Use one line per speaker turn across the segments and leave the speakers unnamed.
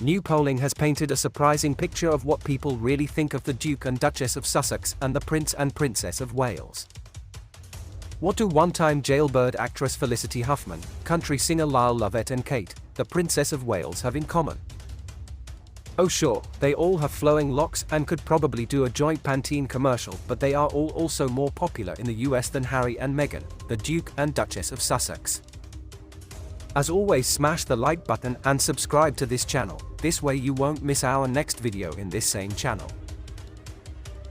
New polling has painted a surprising picture of what people really think of the Duke and Duchess of Sussex and the Prince and Princess of Wales. What do one-time jailbird actress Felicity Huffman, country singer Lyle Lovett and Kate, the Princess of Wales, have in common? Oh sure, they all have flowing locks and could probably do a joint Pantene commercial, but they are all also more popular in the US than Harry and Meghan, the Duke and Duchess of Sussex. As always, smash the like button and subscribe to this channel, this way you won't miss our next video in this same channel.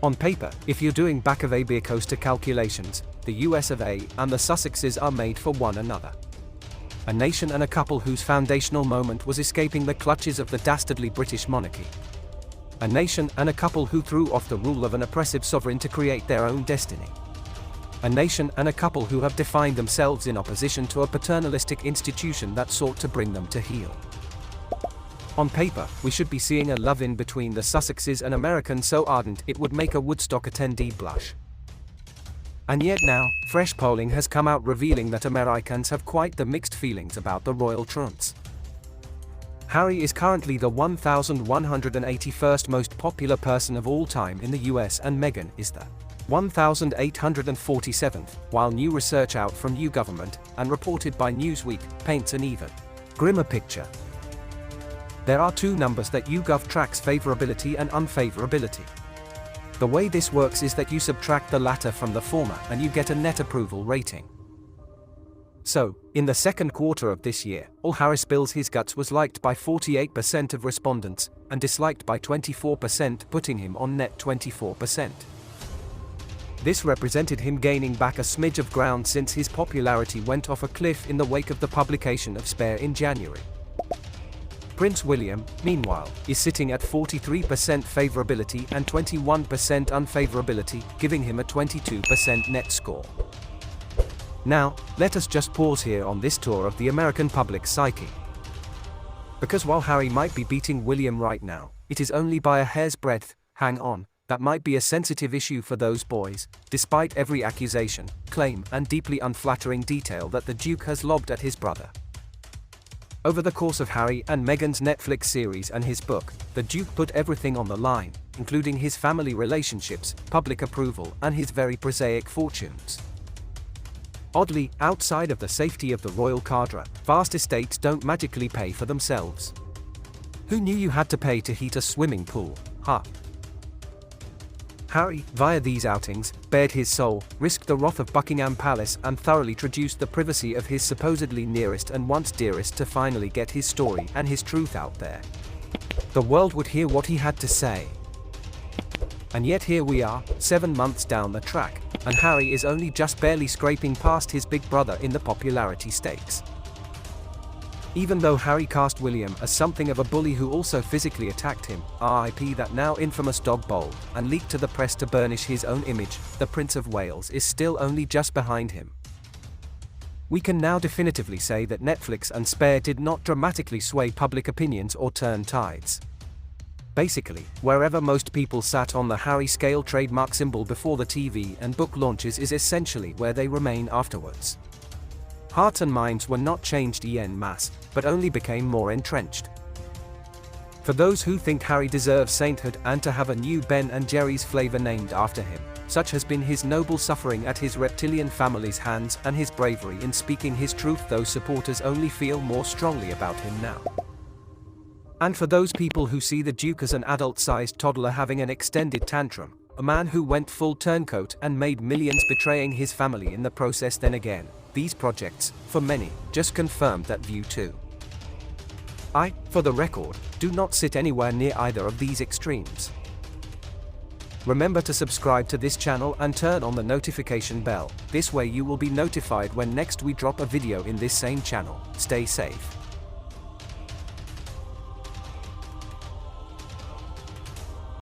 On paper, if you're doing back of a beer coaster calculations, the US of A and the Sussexes are made for one another. A nation and a couple whose foundational moment was escaping the clutches of the dastardly British monarchy. A nation and a couple who threw off the rule of an oppressive sovereign to create their own destiny. A nation and a couple who have defined themselves in opposition to a paternalistic institution that sought to bring them to heel. On paper, we should be seeing a love-in between the Sussexes, an American so ardent it would make a Woodstock attendee blush. And yet now, fresh polling has come out revealing that Americans have quite the mixed feelings about the royal trounce. Harry is currently the 1,181st most popular person of all time in the US, and Meghan is the 1,847th, while new research out from You-Gov and reported by Newsweek paints an even grimmer picture. There are two numbers that You-Gov tracks: favorability and unfavorability. The way this works is that you subtract the latter from the former and you get a net approval rating. So, in the second quarter of this year, all Harry spills his guts was liked by 48% of respondents and disliked by 24%, putting him on net 24%. This represented him gaining back a smidge of ground since his popularity went off a cliff in the wake of the publication of Spare in January. Prince William, meanwhile, is sitting at 43% favorability and 21% unfavorability, giving him a 22% net score. Now, let us just pause here on this tour of the American public psyche. Because while Harry might be beating William right now, it is only by a hair's breadth. Hang on, that might be a sensitive issue for those boys, despite every accusation, claim, and deeply unflattering detail that the Duke has lobbed at his brother. Over the course of Harry and Meghan's Netflix series and his book, the Duke put everything on the line, including his family relationships, public approval, and his very prosaic fortunes. Oddly, outside of the safety of the royal cadre, vast estates don't magically pay for themselves. Who knew you had to pay to heat a swimming pool, huh? Harry, via these outings, bared his soul, risked the wrath of Buckingham Palace, and thoroughly traduced the privacy of his supposedly nearest and once dearest to finally get his story and his truth out there. The world would hear what he had to say. And yet here we are, 7 months down the track, and Harry is only just barely scraping past his big brother in the popularity stakes. Even though Harry cast William as something of a bully who also physically attacked him, RIP that now infamous dog bowl, and leaked to the press to burnish his own image, the Prince of Wales is still only just behind him. We can now definitively say that Netflix and Spare did not dramatically sway public opinions or turn tides. Basically, wherever most people sat on the Harry scale trademark symbol before the TV and book launches is essentially where they remain afterwards. Hearts and minds were not changed en masse, but only became more entrenched. For those who think Harry deserves sainthood and to have a new Ben and Jerry's flavor named after him, such has been his noble suffering at his reptilian family's hands and his bravery in speaking his truth, those supporters only feel more strongly about him now. And for those people who see the Duke as an adult-sized toddler having an extended tantrum, a man who went full turncoat and made millions betraying his family in the process, then again, these projects, for many, just confirmed that view too. I, for the record, do not sit anywhere near either of these extremes. Remember to subscribe to this channel and turn on the notification bell, this way you will be notified when next we drop a video in this same channel. Stay safe.